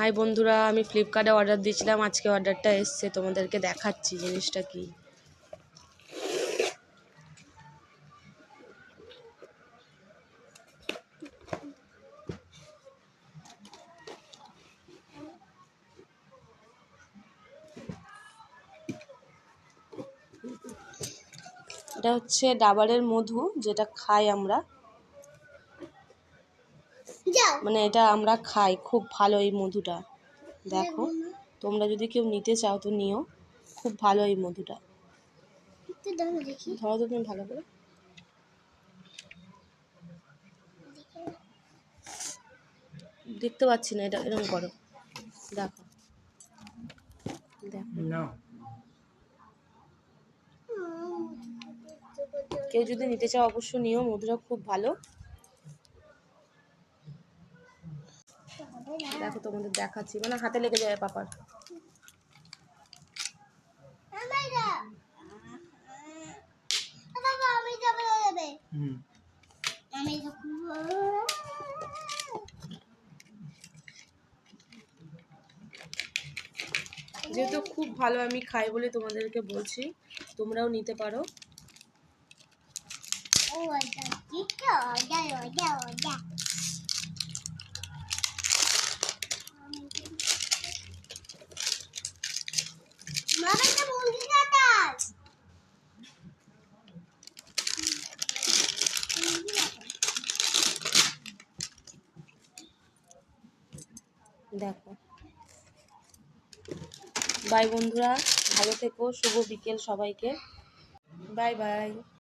High বন্ধুরা, আমি ফ্লিপকার্টে অর্ডার দিয়েছিলাম। আজকে অর্ডারটা এসছে, তোমাদেরকে দেখাচ্ছি জিনিসটা কি। এটা হচ্ছে ডাবরের মধু, যেটা খাই আমরা, মানে এটা আমরা খাই, খুব ভালো এই মধুটা। দেখো, তোমরা যদি কেউ নিতে চাও তো নিও, খুব ভালো এই মধুটা। ধরো তো তুমি ভালো করে, দেখতে পাচ্ছি না, এটা এরকম করো, দেখো দেখো। কেউ যদি নিতে চাও অবশ্য নিও, মধুটা খুব ভালো। দেখো তোমাদের দেখাচ্ছি, মানে হাতে লেগে যায় পাপার। যেহেতু খুব ভালো, আমি খাই বলে তোমাদেরকে বলছি, তোমরাও নিতে পারো। দেখো, বাই বন্ধুরা, ভালো থেকো, শুভ বিকেল সবাইকে, বাই বাই।